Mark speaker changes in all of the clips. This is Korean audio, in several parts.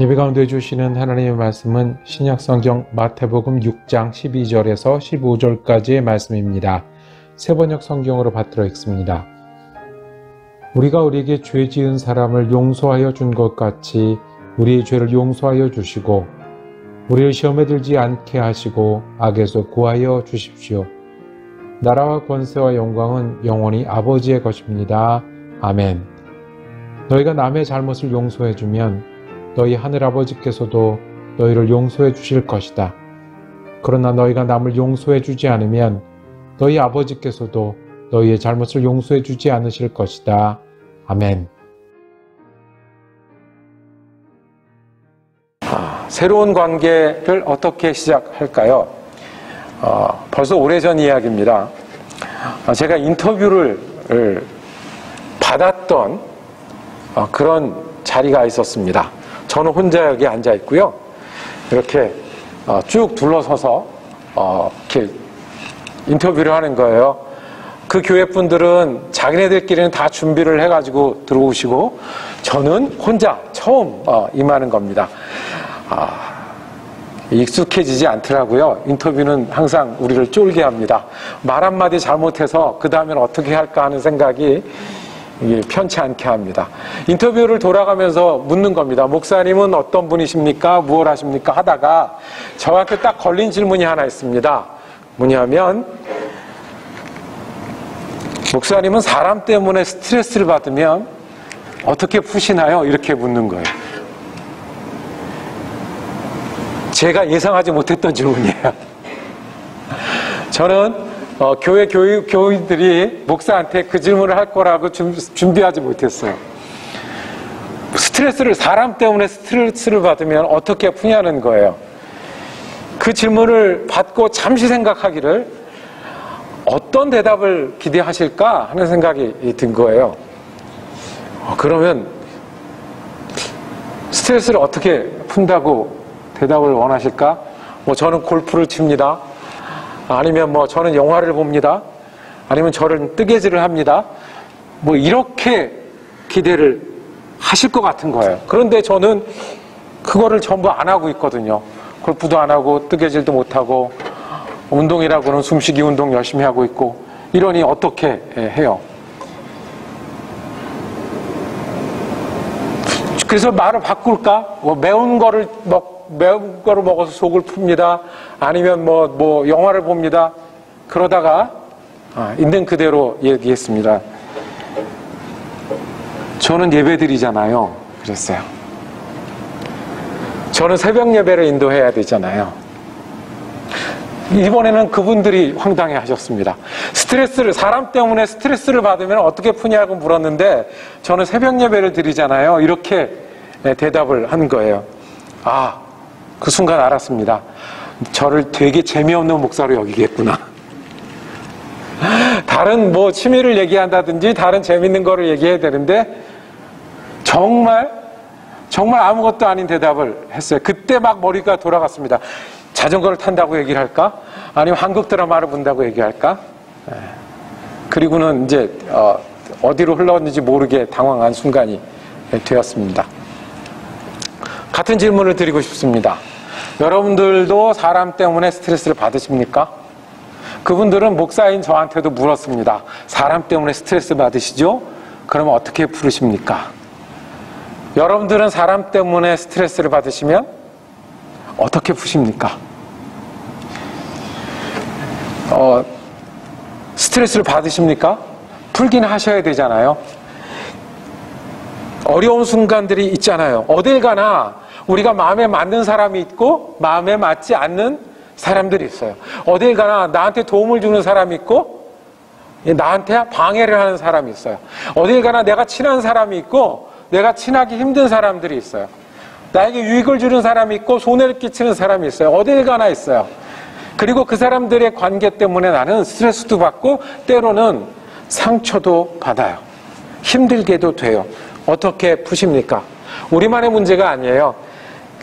Speaker 1: 예배 가운데 주시는 하나님의 말씀은 신약성경 마태복음 6장 12절에서 15절까지의 말씀입니다. 세번역 성경으로 받들어 읽습니다. 우리가 우리에게 죄 지은 사람을 용서하여 준 것 같이 우리의 죄를 용서하여 주시고 우리를 시험에 들지 않게 하시고 악에서 구하여 주십시오. 나라와 권세와 영광은 영원히 아버지의 것입니다. 아멘. 너희가 남의 잘못을 용서해주면 너희 하늘아버지께서도 너희를 용서해 주실 것이다. 그러나 너희가 남을 용서해 주지 않으면 너희 아버지께서도 너희의 잘못을 용서해 주지 않으실 것이다. 아멘.
Speaker 2: 새로운 관계를 어떻게 시작할까요? 벌써 오래전 이야기입니다. 제가 인터뷰를 받았던 그런 자리가 있었습니다. 저는 혼자 여기 앉아 있고요. 이렇게 쭉 둘러서서 이렇게 인터뷰를 하는 거예요. 그 교회 분들은 자기네들끼리는 다 준비를 해가지고 들어오시고 저는 혼자 처음 임하는 겁니다. 익숙해지지 않더라고요. 인터뷰는 항상 우리를 쫄게 합니다. 말 한마디 잘못해서 그 다음엔 어떻게 할까 하는 생각이 편치 않게 합니다. 인터뷰를 돌아가면서 묻는 겁니다. 목사님은 어떤 분이십니까? 무엇 하십니까? 하다가 저한테 딱 걸린 질문이 하나 있습니다. 뭐냐면 목사님은 사람 때문에 스트레스를 받으면 어떻게 푸시나요? 이렇게 묻는 거예요. 제가 예상하지 못했던 질문이에요. 저는 교회 교인들이 목사한테 그 질문을 할 거라고 준비하지 못했어요. 사람 때문에 스트레스를 받으면 어떻게 푸냐는 거예요. 그 질문을 받고 잠시 생각하기를 어떤 대답을 기대하실까 하는 생각이 든 거예요. 그러면 스트레스를 어떻게 푼다고 대답을 원하실까? 저는 골프를 칩니다. 아니면 저는 영화를 봅니다. 아니면 저는 뜨개질을 합니다. 이렇게 기대를 하실 것 같은 거예요. 그런데 저는 그거를 전부 안 하고 있거든요. 골프도 안 하고 뜨개질도 못 하고 운동이라고는 숨쉬기 운동 열심히 하고 있고 이러니 어떻게 해요? 그래서 말을 바꿀까? 매운 거를 먹어서 속을 풉니다. 아니면 영화를 봅니다. 그러다가 있는 그대로 얘기했습니다. 저는 예배드리잖아요. 그랬어요. 저는 새벽 예배를 인도해야 되잖아요. 이번에는 그분들이 황당해 하셨습니다. 사람 때문에 스트레스를 받으면 어떻게 푸냐고 물었는데 저는 새벽 예배를 드리잖아요. 이렇게 대답을 한 거예요. 그 순간 알았습니다. 저를 되게 재미없는 목사로 여기겠구나. 다른 취미를 얘기한다든지 다른 재밌는 거를 얘기해야 되는데 정말 아무것도 아닌 대답을 했어요. 그때 막 머리가 돌아갔습니다. 자전거를 탄다고 얘기를 할까? 아니면 한국 드라마를 본다고 얘기할까? 그리고는 이제 어디로 흘렀는지 모르게 당황한 순간이 되었습니다. 같은 질문을 드리고 싶습니다. 여러분들도 사람 때문에 스트레스를 받으십니까? 그분들은 목사인 저한테도 물었습니다. 사람 때문에 스트레스 받으시죠? 그러면 어떻게 푸르십니까? 여러분들은 사람 때문에 스트레스를 받으시면 어떻게 푸십니까? 스트레스를 받으십니까? 풀기는 하셔야 되잖아요. 어려운 순간들이 있잖아요. 어딜 가나 우리가 마음에 맞는 사람이 있고 마음에 맞지 않는 사람들이 있어요. 어딜 가나 나한테 도움을 주는 사람이 있고 나한테 방해를 하는 사람이 있어요. 어딜 가나 내가 친한 사람이 있고 내가 친하기 힘든 사람들이 있어요. 나에게 유익을 주는 사람이 있고 손해를 끼치는 사람이 있어요. 어딜 가나 있어요. 그리고 그 사람들의 관계 때문에 나는 스트레스도 받고 때로는 상처도 받아요. 힘들게도 돼요. 어떻게 푸십니까? 우리만의 문제가 아니에요.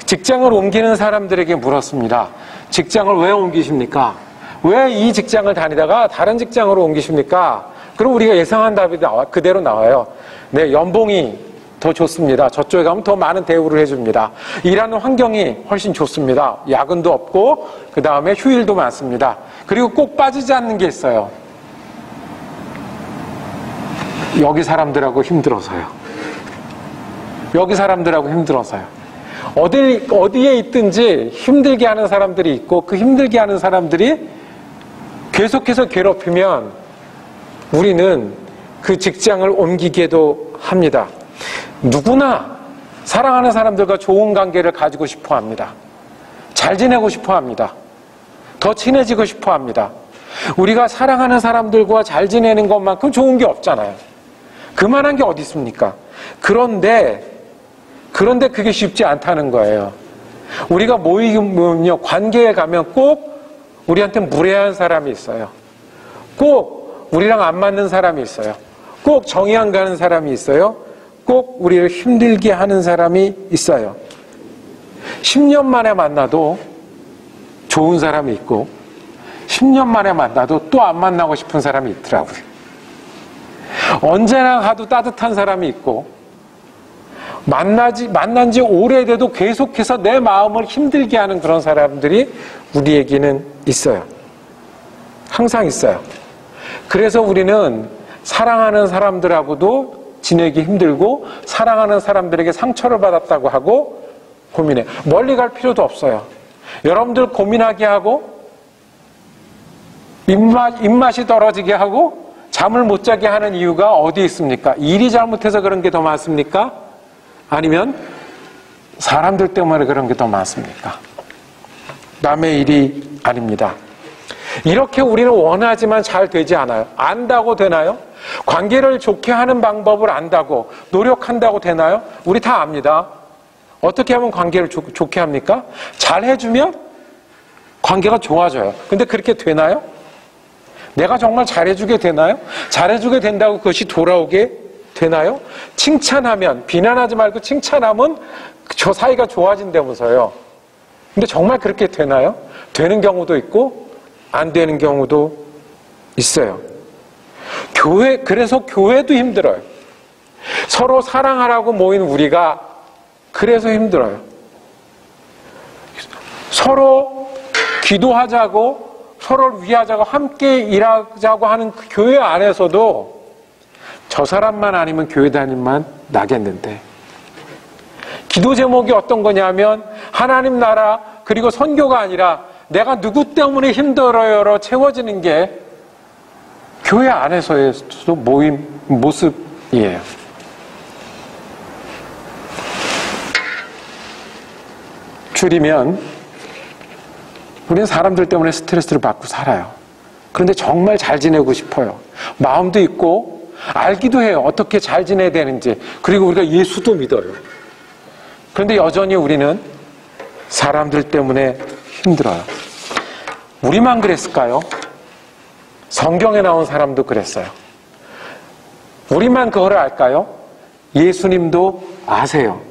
Speaker 2: 직장을 옮기는 사람들에게 물었습니다. 직장을 왜 옮기십니까? 왜 이 직장을 다니다가 다른 직장으로 옮기십니까? 그럼 우리가 예상한 답이 그대로 나와요. 네, 연봉이 더 좋습니다. 저쪽에 가면 더 많은 대우를 해줍니다. 일하는 환경이 훨씬 좋습니다. 야근도 없고 그 다음에 휴일도 많습니다. 그리고 꼭 빠지지 않는 게 있어요. 여기 사람들하고 힘들어서요. 여기 사람들하고 힘들어서요. 어디에 있든지 힘들게 하는 사람들이 있고 그 힘들게 하는 사람들이 계속해서 괴롭히면 우리는 그 직장을 옮기기도 합니다. 누구나 사랑하는 사람들과 좋은 관계를 가지고 싶어 합니다. 잘 지내고 싶어 합니다. 더 친해지고 싶어 합니다. 우리가 사랑하는 사람들과 잘 지내는 것만큼 좋은 게 없잖아요. 그만한 게 어디 있습니까? 그런데 그게 쉽지 않다는 거예요. 우리가 모이면요, 관계에 가면 꼭 우리한테 무례한 사람이 있어요. 꼭 우리랑 안 맞는 사람이 있어요. 꼭 정이 안 가는 사람이 있어요. 꼭 우리를 힘들게 하는 사람이 있어요. 10년 만에 만나도 좋은 사람이 있고 10년 만에 만나도 또 안 만나고 싶은 사람이 있더라고요. 언제나 가도 따뜻한 사람이 있고 만난 지 오래돼도 계속해서 내 마음을 힘들게 하는 그런 사람들이 우리에게는 있어요. 항상 있어요. 그래서 우리는 사랑하는 사람들하고도 지내기 힘들고 사랑하는 사람들에게 상처를 받았다고 하고 고민해. 멀리 갈 필요도 없어요. 여러분들 고민하게 하고 입맛이 떨어지게 하고 잠을 못 자게 하는 이유가 어디 있습니까? 일이 잘못해서 그런 게 더 많습니까? 아니면 사람들 때문에 그런 게 더 많습니까? 남의 일이 아닙니다. 이렇게 우리는 원하지만 잘 되지 않아요. 안다고 되나요? 관계를 좋게 하는 방법을 안다고 노력한다고 되나요? 우리 다 압니다. 어떻게 하면 관계를 좋게 합니까? 잘 해주면 관계가 좋아져요. 근데 그렇게 되나요? 내가 정말 잘해주게 되나요? 잘해주게 된다고 그것이 돌아오게 되나요? 칭찬하면, 비난하지 말고 칭찬하면 저 사이가 좋아진다면서요. 근데 정말 그렇게 되나요? 되는 경우도 있고 안 되는 경우도 있어요. 그래서 교회도 힘들어요. 서로 사랑하라고 모인 우리가 그래서 힘들어요. 서로 기도하자고, 서로를 위하자고, 함께 일하자고 하는 그 교회 안에서도 저 사람만 아니면 교회 다니면 나겠는데, 기도 제목이 어떤 거냐면 하나님 나라 그리고 선교가 아니라 내가 누구 때문에 힘들어요로 채워지는 게 교회 안에서도 모임 모습이에요. 줄이면 우리는 사람들 때문에 스트레스를 받고 살아요. 그런데 정말 잘 지내고 싶어요. 마음도 있고 알기도 해요. 어떻게 잘 지내야 되는지. 그리고 우리가 예수도 믿어요. 그런데 여전히 우리는 사람들 때문에 힘들어요. 우리만 그랬을까요? 성경에 나온 사람도 그랬어요. 우리만 그거를 알까요? 예수님도 아세요.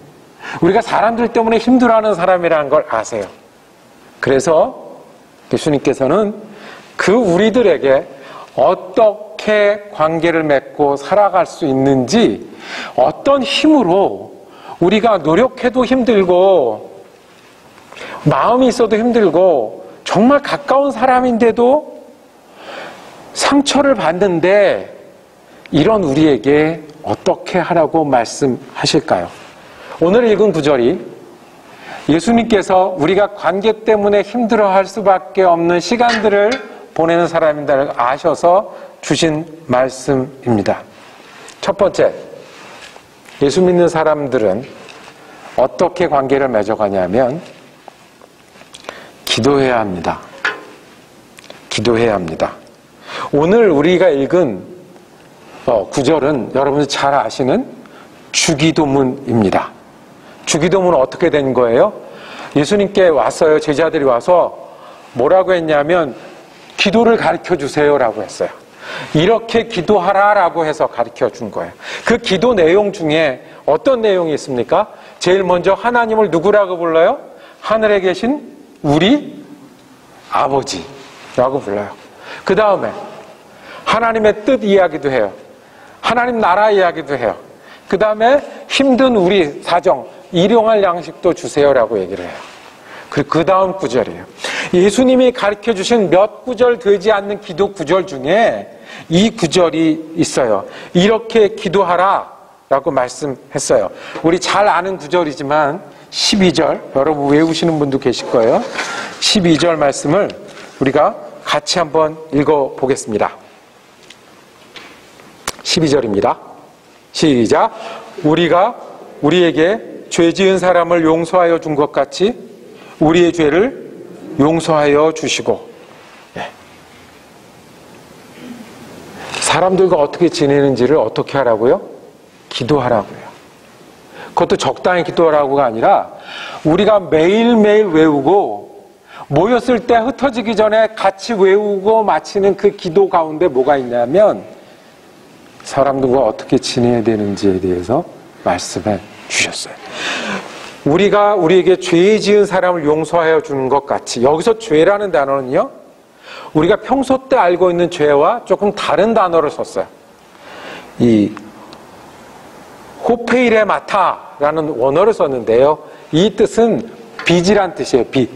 Speaker 2: 우리가 사람들 때문에 힘들어하는 사람이라는 걸 아세요. 그래서 예수님께서는 그 우리들에게 어떻게 관계를 맺고 살아갈 수 있는지, 어떤 힘으로 우리가 노력해도 힘들고 마음이 있어도 힘들고 정말 가까운 사람인데도 상처를 받는데 이런 우리에게 어떻게 하라고 말씀하실까요? 오늘 읽은 구절이 예수님께서 우리가 관계 때문에 힘들어할 수밖에 없는 시간들을 보내는 사람이라는 걸 아셔서 주신 말씀입니다. 첫 번째, 예수 믿는 사람들은 어떻게 관계를 맺어가냐면 기도해야 합니다. 기도해야 합니다. 오늘 우리가 읽은 구절은 여러분이 잘 아시는 주기도문입니다. 주기도문은 어떻게 된 거예요? 예수님께 왔어요. 제자들이 와서 뭐라고 했냐면 기도를 가르쳐 주세요라고 했어요. 이렇게 기도하라라고 해서 가르쳐 준 거예요. 그 기도 내용 중에 어떤 내용이 있습니까? 제일 먼저 하나님을 누구라고 불러요? 하늘에 계신 우리 아버지라고 불러요. 그 다음에 하나님의 뜻 이야기도 해요. 하나님 나라 이야기도 해요. 그 다음에 힘든 우리 사정, 일용할 양식도 주세요라고 얘기를 해요. 그리고 그 다음 구절이에요. 예수님이 가르쳐 주신 몇 구절 되지 않는 기도 구절 중에 이 구절이 있어요. 이렇게 기도하라 라고 말씀했어요. 우리 잘 아는 구절이지만 12절, 여러분 외우시는 분도 계실 거예요. 12절 말씀을 우리가 같이 한번 읽어보겠습니다. 12절입니다. 시작. 우리가 우리에게 죄 지은 사람을 용서하여 준 것 같이 우리의 죄를 용서하여 주시고. 네. 사람들과 어떻게 지내는지를 어떻게 하라고요? 기도하라고요. 그것도 적당히 기도하라고가 아니라 우리가 매일매일 외우고 모였을 때 흩어지기 전에 같이 외우고 마치는 그 기도 가운데 뭐가 있냐면 사람들과 어떻게 지내야 되는지에 대해서 말씀해 주셨어요. 우리가 우리에게 죄 지은 사람을 용서하여 주는 것 같이, 여기서 죄라는 단어는요, 우리가 평소 때 알고 있는 죄와 조금 다른 단어를 썼어요. 이 호페일에 마타라는 원어를 썼는데요, 이 뜻은 빚이란 뜻이에요. 빚.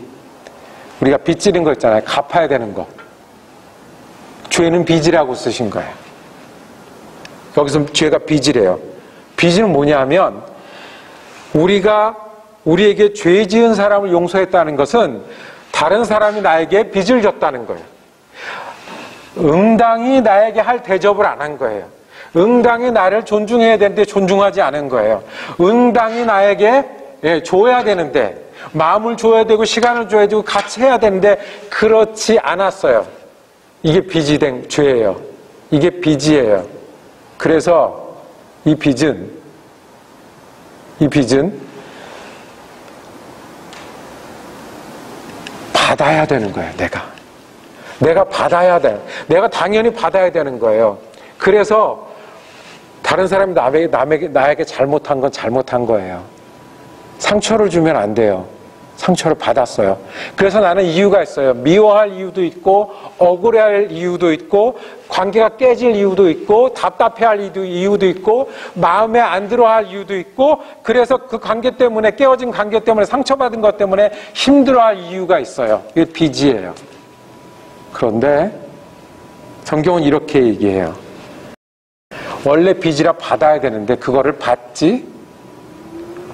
Speaker 2: 우리가 빚 지는 거 있잖아요. 갚아야 되는 거. 죄는 빚이라고 쓰신 거예요. 여기서 죄가 빚이래요. 빚은 뭐냐 하면 우리에게 죄 지은 사람을 용서했다는 것은 다른 사람이 나에게 빚을 졌다는 거예요. 응당히 나에게 할 대접을 안 한 거예요. 응당히 나를 존중해야 되는데 존중하지 않은 거예요. 응당히 나에게 줘야 되는데, 마음을 줘야 되고 시간을 줘야 되고 같이 해야 되는데 그렇지 않았어요. 이게 빚이 된 죄예요. 이게 빚이에요. 그래서 이 빚은 받아야 되는 거예요. 내가 받아야 돼. 내가 당연히 받아야 되는 거예요. 그래서 다른 사람이 나에게 잘못한 건 잘못한 거예요. 상처를 주면 안 돼요. 상처를 받았어요. 그래서 나는 이유가 있어요. 미워할 이유도 있고, 억울해할 이유도 있고, 관계가 깨질 이유도 있고, 답답해할 이유도 있고, 마음에 안 들어할 이유도 있고, 그래서 그 관계 때문에, 깨어진 관계 때문에, 상처받은 것 때문에 힘들어할 이유가 있어요. 이게 빚이에요. 그런데 성경은 이렇게 얘기해요. 원래 빚이라 받아야 되는데 그거를 받지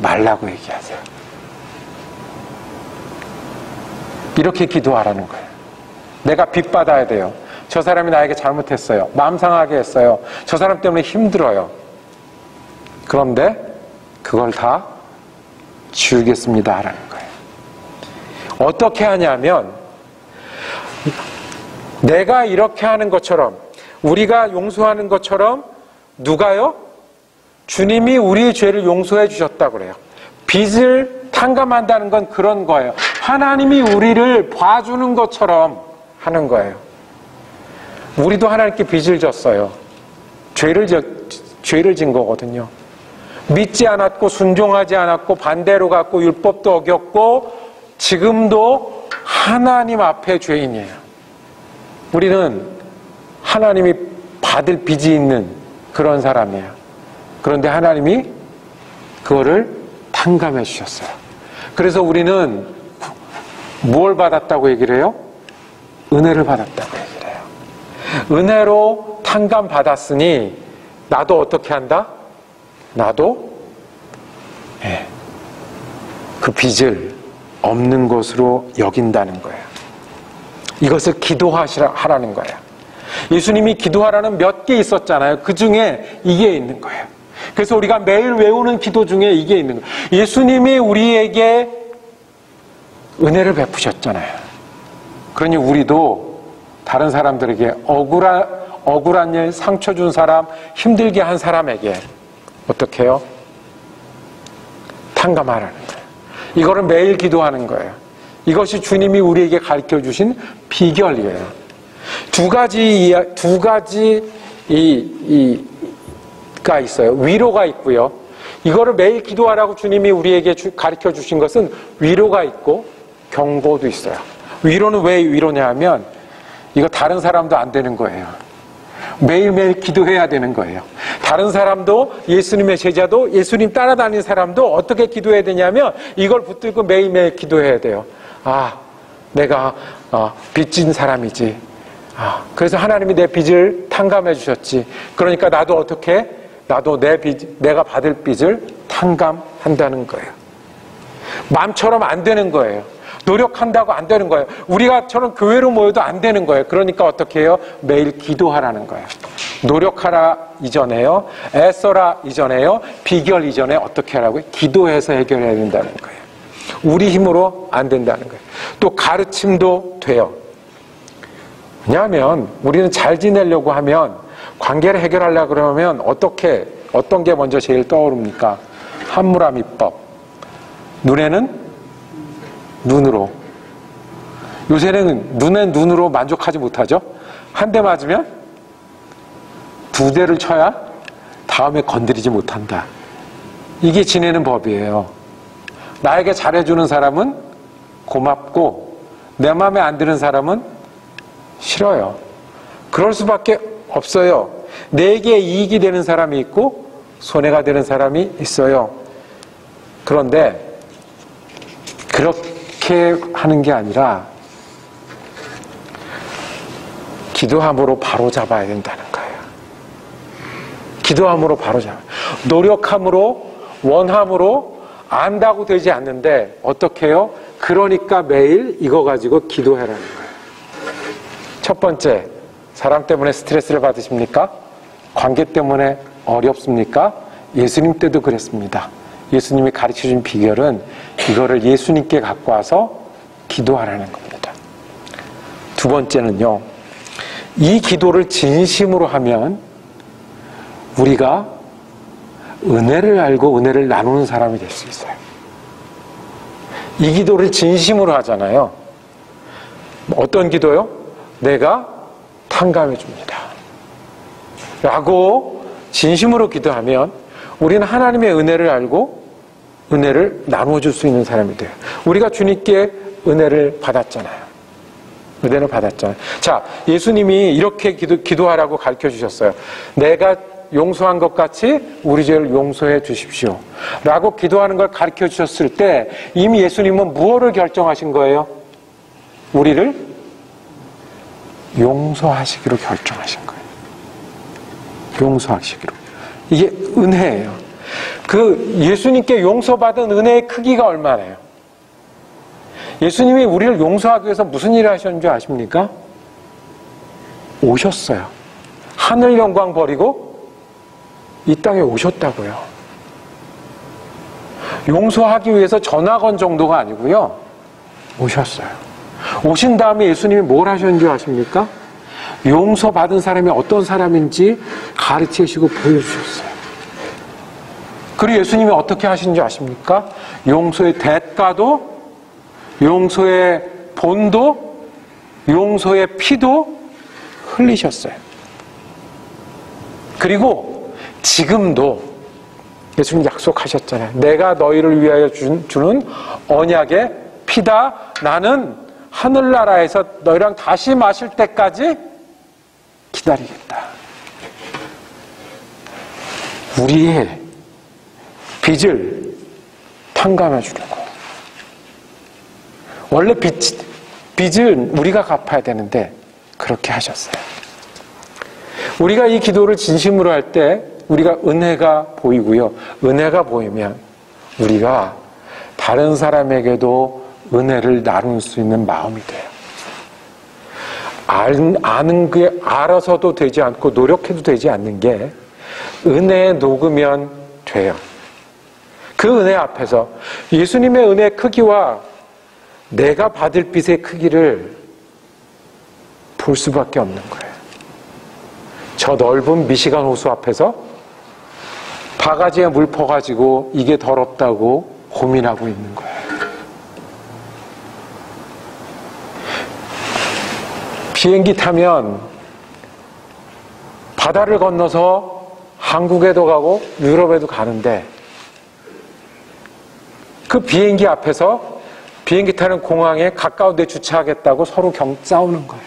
Speaker 2: 말라고 얘기하세요. 이렇게 기도하라는 거예요. 내가 빚 받아야 돼요. 저 사람이 나에게 잘못했어요. 마음 상하게 했어요. 저 사람 때문에 힘들어요. 그런데 그걸 다 지우겠습니다 하라는 거예요. 어떻게 하냐면 내가 이렇게 하는 것처럼, 우리가 용서하는 것처럼 누가요? 주님이 우리의 죄를 용서해 주셨다고 그래요. 빚을 탕감한다는 건 그런 거예요. 하나님이 우리를 봐주는 것처럼 하는 거예요. 우리도 하나님께 빚을 졌어요. 죄를 진 거거든요. 믿지 않았고 순종하지 않았고 반대로 갔고 율법도 어겼고 지금도 하나님 앞에 죄인이에요. 우리는 하나님이 받을 빚이 있는 그런 사람이에요. 그런데 하나님이 그거를 탕감해 주셨어요. 그래서 우리는 무엇을 받았다고 얘기를 해요? 은혜를 받았다고 얘기를 해요. 은혜로 탕감 받았으니 나도 어떻게 한다? 나도 그 빚을 없는 것으로 여긴다는 거예요. 이것을 기도하라는 거예요. 예수님이 기도하라는 몇 개 있었잖아요. 그 중에 이게 있는 거예요. 그래서 우리가 매일 외우는 기도 중에 이게 있는 거예요. 예수님이 우리에게 은혜를 베푸셨잖아요. 그러니 우리도 다른 사람들에게 억울한 일, 상처 준 사람, 힘들게 한 사람에게 어떻게 해요? 탕감하라는 거예요. 이거를 매일 기도하는 거예요. 이것이 주님이 우리에게 가르쳐 주신 비결이에요. 두 가지가 있어요. 위로가 있고요. 이거를 매일 기도하라고 주님이 우리에게 가르쳐 주신 것은 위로가 있고 경고도 있어요. 위로는 왜 위로냐 하면 이거 다른 사람도 안 되는 거예요. 매일매일 기도해야 되는 거예요. 다른 사람도, 예수님의 제자도, 예수님 따라다니는 사람도 어떻게 기도해야 되냐면 이걸 붙들고 매일매일 기도해야 돼요. 아, 내가 빚진 사람이지. 그래서 하나님이 내 빚을 탕감해 주셨지. 그러니까 나도 어떻게? 나도 내가 받을 빚을 탕감한다는 거예요. 마음처럼 안 되는 거예요. 노력한다고 안 되는 거예요. 우리가처럼 교회로 모여도 안 되는 거예요. 그러니까 어떻게 해요? 매일 기도하라는 거예요. 노력하라 이전에요. 애써라 이전에요. 비결 이전에 어떻게 하라고요? 기도해서 해결해야 된다는 거예요. 우리 힘으로 안 된다는 거예요. 또 가르침도 돼요. 왜냐하면 우리는 잘 지내려고 하면, 관계를 해결하려고 그러면 어떤 게 먼저 제일 떠오릅니까? 한무라미법. 눈에는 눈으로. 요새는 눈으로 만족하지 못하죠? 한 대 맞으면 두 대를 쳐야 다음에 건드리지 못한다. 이게 지내는 법이에요. 나에게 잘해주는 사람은 고맙고 내 마음에 안 드는 사람은 싫어요. 그럴 수밖에 없어요. 내게 이익이 되는 사람이 있고 손해가 되는 사람이 있어요. 그런데 그렇게 하는 게 아니라 기도함으로 바로 잡아야 된다는 거예요. 기도함으로 바로 잡아요. 노력함으로, 원함으로 안다고 되지 않는데 어떻게 해요? 그러니까 매일 이거 가지고 기도해라는 거예요. 첫 번째, 사람 때문에 스트레스를 받으십니까? 관계 때문에 어렵습니까? 예수님 때도 그랬습니다. 예수님이 가르쳐준 비결은 이거를 예수님께 갖고 와서 기도하라는 겁니다. 두 번째는요, 이 기도를 진심으로 하면 우리가 은혜를 알고 은혜를 나누는 사람이 될 수 있어요. 이 기도를 진심으로 하잖아요. 어떤 기도요? 내가 탕감해 줍니다. 라고 진심으로 기도하면 우리는 하나님의 은혜를 알고 은혜를 나누어 줄 수 있는 사람이 돼요. 우리가 주님께 은혜를 받았잖아요. 은혜를 받았잖아요. 자, 예수님이 이렇게 기도하라고 가르쳐 주셨어요. 내가 용서한 것 같이 우리 죄를 용서해 주십시오. 라고 기도하는 걸 가르쳐 주셨을 때 이미 예수님은 무엇을 결정하신 거예요? 우리를 용서하시기로 결정하신 거예요. 용서하시기로. 이게 은혜예요. 그 예수님께 용서받은 은혜의 크기가 얼마나요? 예수님이 우리를 용서하기 위해서 무슨 일을 하셨는지 아십니까? 오셨어요. 하늘 영광 버리고 이 땅에 오셨다고요. 용서하기 위해서 전화 건 정도가 아니고요. 오셨어요. 오신 다음에 예수님이 뭘 하셨는지 아십니까? 용서받은 사람이 어떤 사람인지 가르치시고 보여주셨어요. 그리고 예수님이 어떻게 하신지 아십니까? 용서의 대가도, 용서의 본도, 용서의 피도 흘리셨어요. 그리고 지금도 예수님 약속하셨잖아요. 내가 너희를 위하여 주는 언약의 피다. 나는 하늘나라에서 너희랑 다시 마실 때까지 기다리겠다. 우리의 빚을 탕감해 주려고. 원래 빚은 우리가 갚아야 되는데 그렇게 하셨어요. 우리가 이 기도를 진심으로 할 때 우리가 은혜가 보이고요. 은혜가 보이면 우리가 다른 사람에게도 은혜를 나눌 수 있는 마음이 돼요. 아는 게 알아서도 되지 않고 노력해도 되지 않는 게 은혜에 녹으면 돼요. 그 은혜 앞에서 예수님의 은혜의 크기와 내가 받을 빚의 크기를 볼 수밖에 없는 거예요. 저 넓은 미시간 호수 앞에서 바가지에 물 퍼가지고 이게 더럽다고 고민하고 있는 거예요. 비행기 타면 바다를 건너서 한국에도 가고 유럽에도 가는데 그 비행기 앞에서 비행기 타는 공항에 가까운 데 주차하겠다고 서로 싸우는 거예요.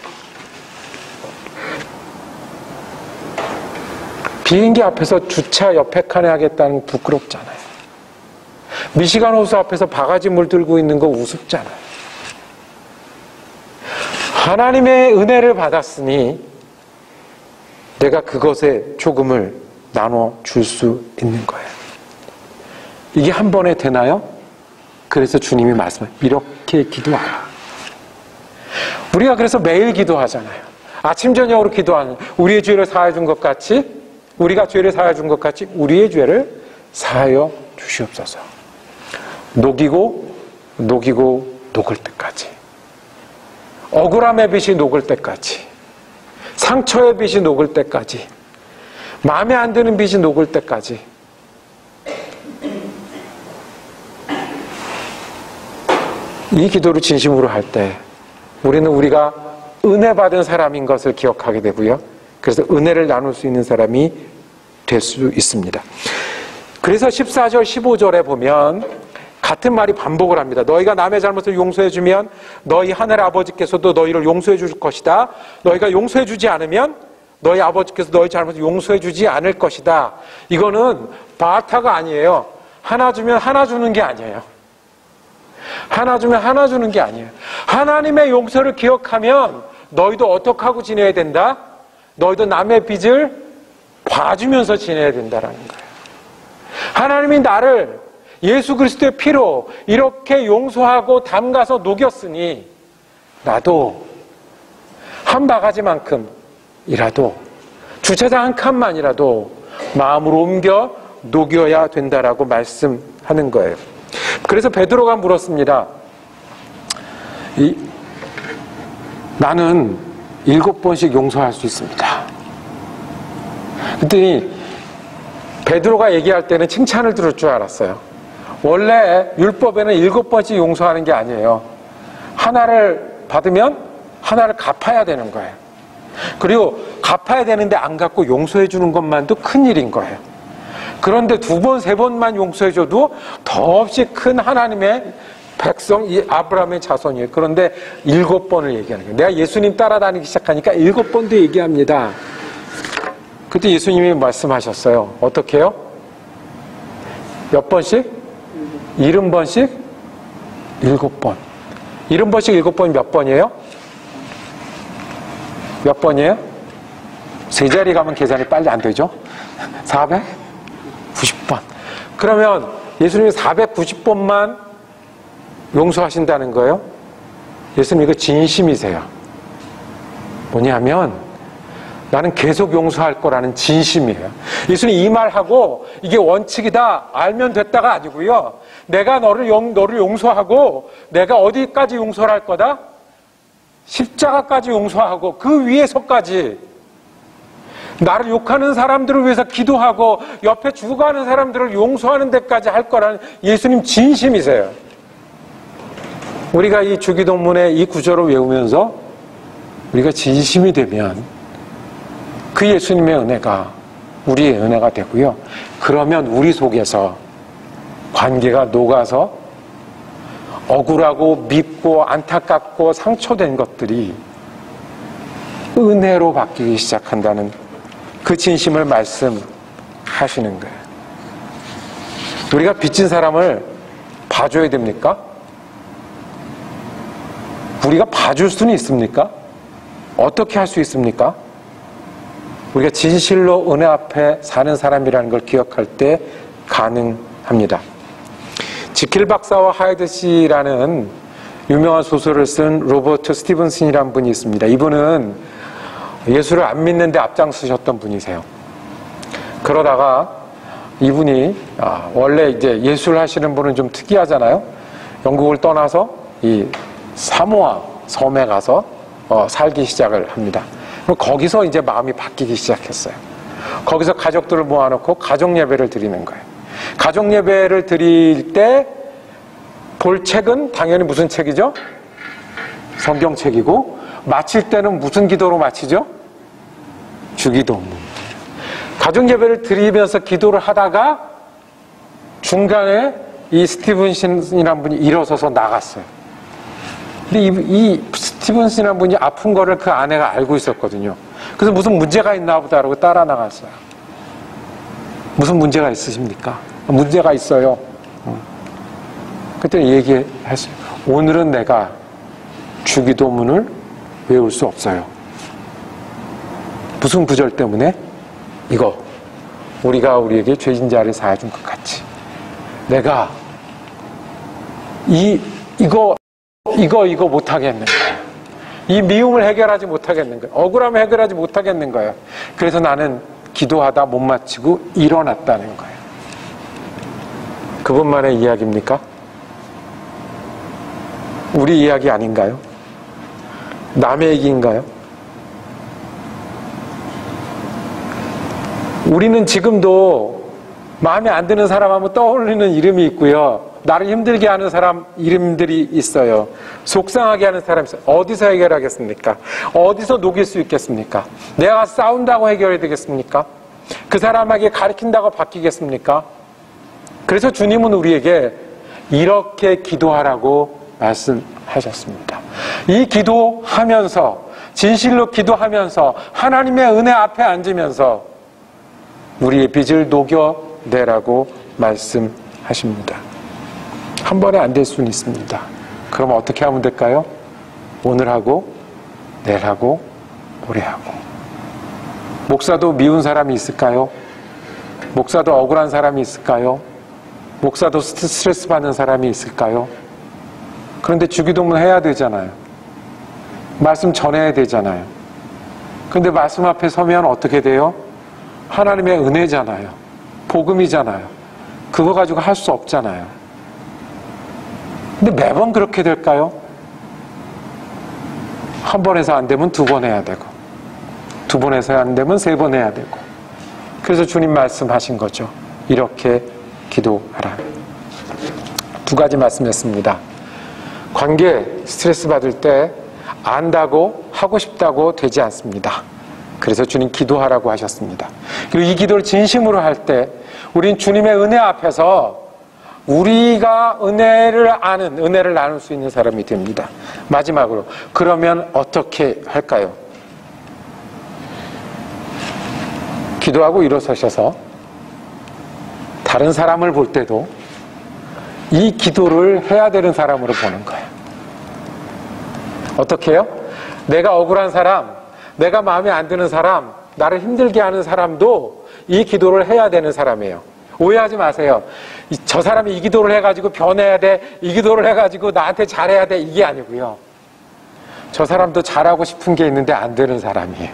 Speaker 2: 비행기 앞에서 주차 옆에 칸에 하겠다는 거 부끄럽잖아요. 미시간 호수 앞에서 바가지 물 들고 있는 거 우습잖아요. 하나님의 은혜를 받았으니 내가 그것에 조금을 나눠 줄 수 있는 거예요. 이게 한 번에 되나요? 그래서 주님이 말씀해요. 이렇게 기도하라. 우리가 그래서 매일 기도하잖아요. 아침 저녁으로 기도하는, 우리의 죄를 사하여 준 것 같이, 우리가 죄를 사하여 준 것 같이 우리의 죄를 사하여 주시옵소서. 녹이고 녹을 때까지, 억울함의 빛이 녹을 때까지, 상처의 빛이 녹을 때까지, 마음에 안 드는 빛이 녹을 때까지. 이 기도를 진심으로 할 때 우리는 우리가 은혜 받은 사람인 것을 기억하게 되고요. 그래서 은혜를 나눌 수 있는 사람이 될 수 있습니다. 그래서 14절, 15절에 보면 같은 말이 반복을 합니다. 너희가 남의 잘못을 용서해주면 너희 하늘 아버지께서도 너희를 용서해 줄 것이다. 너희가 용서해 주지 않으면 너희 아버지께서 너희 잘못을 용서해 주지 않을 것이다. 이거는 바타가 아니에요. 하나 주면 하나 주는 게 아니에요. 하나 주면 하나 주는 게 아니에요. 하나님의 용서를 기억하면 너희도 어떻게 하고 지내야 된다? 너희도 남의 빚을 봐주면서 지내야 된다라는 거예요. 하나님이 나를 예수 그리스도의 피로 이렇게 용서하고 담가서 녹였으니 나도 한 바가지만큼이라도, 주차장 한 칸만이라도 마음으로 옮겨 녹여야 된다라고 말씀하는 거예요. 그래서 베드로가 물었습니다. 나는 7번씩 용서할 수 있습니다. 그랬더니 베드로가 얘기할 때는 칭찬을 들을 줄 알았어요. 원래 율법에는 7번씩 용서하는 게 아니에요. 하나를 받으면 하나를 갚아야 되는 거예요. 그리고 갚아야 되는데 안 갚고 용서해 주는 것만도 큰일인 거예요. 그런데 2번, 3번만 용서해줘도 더없이 큰 하나님의 백성, 이 아브라함의 자손이에요. 그런데 7번을 얘기하는 거예요. 내가 예수님 따라다니기 시작하니까 7번도 얘기합니다. 그때 예수님이 말씀하셨어요. 어떻게 해요? 몇 번씩? 70번씩? 7번. 70번씩 7번이 몇 번이에요? 몇 번이에요? 세 자리 가면 계산이 빨리 안 되죠? 490번. 그러면 예수님이 490번만 용서하신다는 거예요? 예수님 이거 진심이세요. 뭐냐면 나는 계속 용서할 거라는 진심이에요. 예수님 이 말하고 이게 원칙이다 알면 됐다가 아니고요. 내가 너를 용서하고 내가 어디까지 용서를 할 거다? 십자가까지 용서하고 그 위에서까지 나를 욕하는 사람들을 위해서 기도하고 옆에 죽어가는 사람들을 용서하는 데까지 할 거라는 예수님 진심이세요. 우리가 이 주기도문의 이 구절을 외우면서 우리가 진심이 되면 그 예수님의 은혜가 우리의 은혜가 되고요. 그러면 우리 속에서 관계가 녹아서 억울하고 밉고 안타깝고 상처된 것들이 은혜로 바뀌기 시작한다는 그 진심을 말씀하시는 거예요. 우리가 빚진 사람을 봐줘야 됩니까? 우리가 봐줄 수는 있습니까? 어떻게 할 수 있습니까? 우리가 진실로 은혜 앞에 사는 사람이라는 걸 기억할 때 가능합니다. 지킬 박사와 하이드 씨라는 유명한 소설을 쓴 로버트 스티븐슨이라는 분이 있습니다. 이분은 예수를 안 믿는데 앞장서셨던 분이세요. 그러다가 이분이 원래 이제 예수를 하시는 분은 좀 특이하잖아요. 영국을 떠나서 이 사모아 섬에 가서 살기 시작을 합니다. 거기서 이제 마음이 바뀌기 시작했어요. 거기서 가족들을 모아놓고 가족 예배를 드리는 거예요. 가족 예배를 드릴 때 볼 책은 당연히 무슨 책이죠? 성경책이고, 마칠 때는 무슨 기도로 마치죠? 주기도문. 가족 예배를 드리면서 기도를 하다가 중간에 이 스티븐슨이라는 분이 일어서서 나갔어요. 근데 이 스티븐슨이라는 분이 아픈 거를 그 아내가 알고 있었거든요. 그래서 무슨 문제가 있나 보다라고 따라 나갔어요. 무슨 문제가 있으십니까? 문제가 있어요. 그때 얘기했어요. 오늘은 내가 주기도문을 외울 수 없어요. 무슨 구절 때문에? 이거. 우리가 우리에게 죄진자를 사해준 것 같이. 내가 이거 못하겠는 거예요. 이 미움을 해결하지 못하겠는 거예요. 억울함을 해결하지 못하겠는 거예요. 그래서 나는 기도하다 못 마치고 일어났다는 거예요. 그분만의 이야기입니까? 우리 이야기 아닌가요? 남의 얘기인가요? 우리는 지금도 마음에 안 드는 사람 하면 떠올리는 이름이 있고요. 나를 힘들게 하는 사람 이름들이 있어요. 속상하게 하는 사람이 있어요. 어디서 해결하겠습니까? 어디서 녹일 수 있겠습니까? 내가 싸운다고 해결해야 되겠습니까? 그 사람에게 가르친다고 바뀌겠습니까? 그래서 주님은 우리에게 이렇게 기도하라고 말씀하셨습니다. 이 기도하면서, 진실로 기도하면서 하나님의 은혜 앞에 앉으면서 우리의 빚을 녹여내라고 말씀하십니다. 한 번에 안 될 수는 있습니다. 그럼 어떻게 하면 될까요? 오늘 하고 내일 하고 모레 하고. 목사도 미운 사람이 있을까요? 목사도 억울한 사람이 있을까요? 목사도 스트레스 받는 사람이 있을까요? 그런데 주기도문 해야 되잖아요. 말씀 전해야 되잖아요. 그런데 말씀 앞에 서면 어떻게 돼요? 하나님의 은혜잖아요. 복음이잖아요. 그거 가지고 할 수 없잖아요. 근데 매번 그렇게 될까요? 한 번 해서 안 되면 두 번 해야 되고, 두 번 해서 안 되면 세 번 해야 되고. 그래서 주님 말씀하신 거죠. 이렇게 기도하라. 두 가지 말씀했습니다. 관계 스트레스 받을 때 안다고 하고 싶다고 되지 않습니다. 그래서 주님 기도하라고 하셨습니다. 그리고 이 기도를 진심으로 할 때 우린 주님의 은혜 앞에서 우리가 은혜를 나눌 수 있는 사람이 됩니다. 마지막으로, 그러면 어떻게 할까요? 기도하고 일어서셔서 다른 사람을 볼 때도 이 기도를 해야 되는 사람으로 보는 거예요. 어떻게 해요? 내가 억울한 사람, 내가 마음에 안 드는 사람, 나를 힘들게 하는 사람도 이 기도를 해야 되는 사람이에요. 오해하지 마세요. 저 사람이 이 기도를 해가지고 변해야 돼, 이 기도를 해가지고 나한테 잘해야 돼, 이게 아니고요. 저 사람도 잘하고 싶은 게 있는데 안 되는 사람이에요.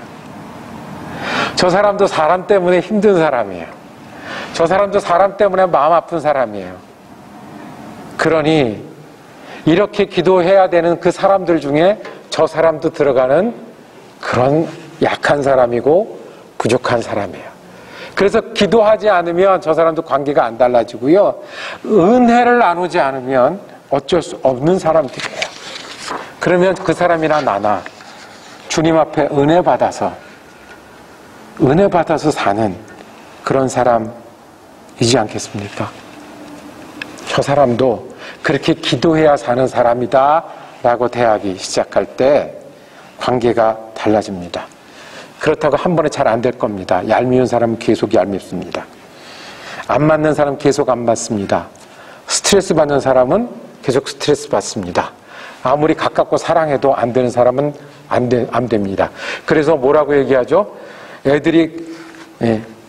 Speaker 2: 저 사람도 사람 때문에 힘든 사람이에요. 저 사람도 사람 때문에 마음 아픈 사람이에요. 그러니 이렇게 기도해야 되는 그 사람들 중에 저 사람도 들어가는 그런 약한 사람이고 부족한 사람이에요. 그래서 기도하지 않으면 저 사람도 관계가 안 달라지고요. 은혜를 나누지 않으면 어쩔 수 없는 사람들이에요. 그러면 그 사람이나 나나 주님 앞에 은혜 받아서 사는 그런 사람이지 않겠습니까? 저 사람도 그렇게 기도해야 사는 사람이다 라고 대하기 시작할 때 관계가 달라집니다. 그렇다고 한 번에 잘 안 될 겁니다. 얄미운 사람은 계속 얄밉습니다. 안 맞는 사람은 계속 안 맞습니다. 스트레스 받는 사람은 계속 스트레스 받습니다. 아무리 가깝고 사랑해도 안 되는 사람은 안 됩니다. 그래서 뭐라고 얘기하죠? 애들이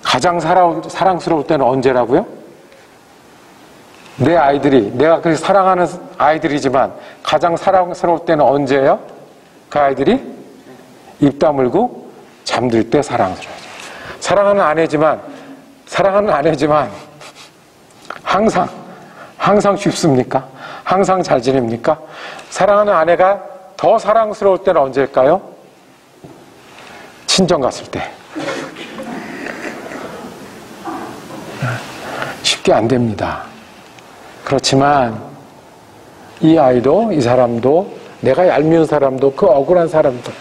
Speaker 2: 가장 사랑스러울 때는 언제라고요? 내 아이들이, 내가 그렇게 사랑하는 아이들이지만 가장 사랑스러울 때는 언제예요? 그 아이들이 입 다물고 잠들 때 사랑스러워요. 사랑하는 아내지만 항상 쉽습니까? 항상 잘 지냅니까? 사랑하는 아내가 더 사랑스러울 때는 언제일까요? 친정 갔을 때. 쉽게 안 됩니다. 그렇지만 이 아이도, 이 사람도, 내가 얄미운 사람도, 그 억울한 사람도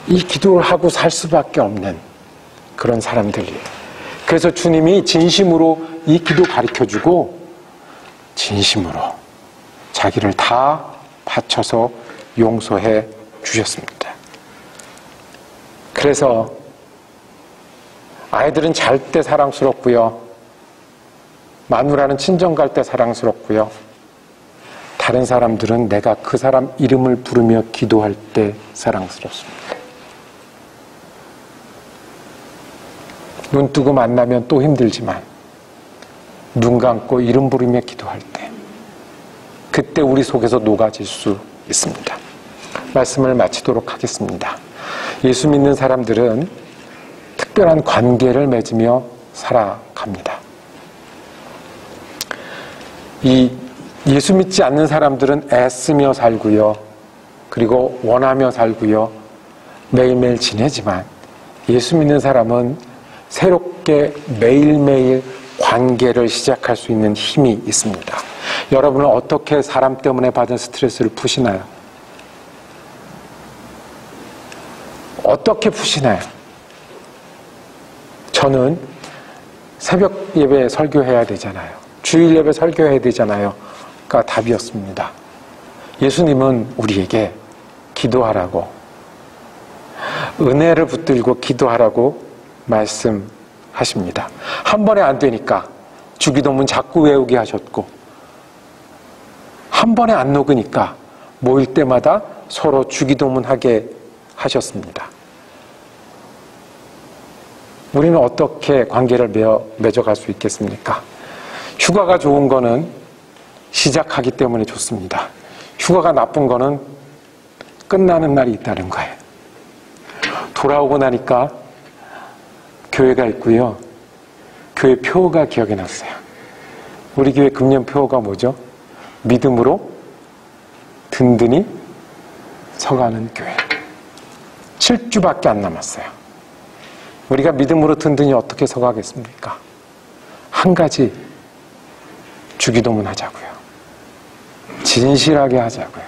Speaker 2: 이 기도를 하고 살 수밖에 없는 그런 사람들이에요. 그래서 주님이 진심으로 이 기도 가르쳐주고 진심으로 자기를 다 바쳐서 용서해 주셨습니다. 그래서 아이들은 잘 때 사랑스럽고요. 마누라는 친정 갈 때 사랑스럽고요. 다른 사람들은 내가 그 사람 이름을 부르며 기도할 때 사랑스럽습니다. 눈 뜨고 만나면 또 힘들지만 눈 감고 이름 부르며 기도할 때 그때 우리 속에서 녹아질 수 있습니다. 말씀을 마치도록 하겠습니다. 예수 믿는 사람들은 특별한 관계를 맺으며 살아갑니다. 이 예수 믿지 않는 사람들은 애쓰며 살고요. 그리고 원하며 살고요. 매일매일 지내지만 예수 믿는 사람은 새롭게 매일매일 관계를 시작할 수 있는 힘이 있습니다. 여러분은 어떻게 사람 때문에 받은 스트레스를 푸시나요? 어떻게 푸시나요? 저는 새벽 예배 설교해야 되잖아요. 주일 예배 설교해야 되잖아요. 가 답이었습니다. 예수님은 우리에게 기도하라고, 은혜를 붙들고 기도하라고 말씀하십니다. 한 번에 안 되니까 주기도문 자꾸 외우게 하셨고, 한 번에 안 녹으니까 모일 때마다 서로 주기도문 하게 하셨습니다. 우리는 어떻게 관계를 맺어갈 수 있겠습니까? 휴가가 좋은 거는 시작하기 때문에 좋습니다. 휴가가 나쁜 거는 끝나는 날이 있다는 거예요. 돌아오고 나니까 교회가 있고요. 교회 표어가 기억이 났어요. 우리 교회 금년 표어가 뭐죠? 믿음으로 든든히 서가는 교회. 7주밖에 안 남았어요. 우리가 믿음으로 든든히 어떻게 서가겠습니까? 한 가지 주기도문 하자고요. 진실하게 하자고요.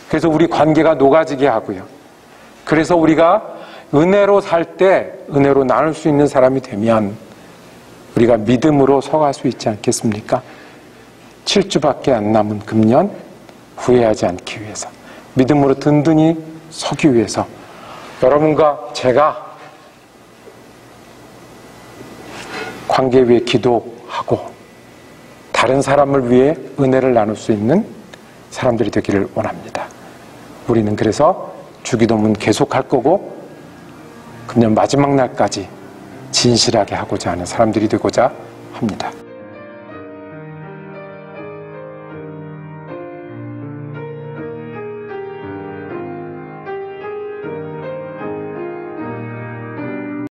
Speaker 2: 그래서 우리 관계가 녹아지게 하고요. 그래서 우리가 은혜로 살 때 은혜로 나눌 수 있는 사람이 되면 우리가 믿음으로 서갈 수 있지 않겠습니까? 7주밖에 안 남은 금년 후회하지 않기 위해서, 믿음으로 든든히 서기 위해서 여러분과 제가 관계 위해 기도하고 다른 사람을 위해 은혜를 나눌 수 있는 사람들이 되기를 원합니다. 우리는 그래서 주기도문 계속할 거고 금년 마지막 날까지 진실하게 하고자 하는 사람들이 되고자 합니다.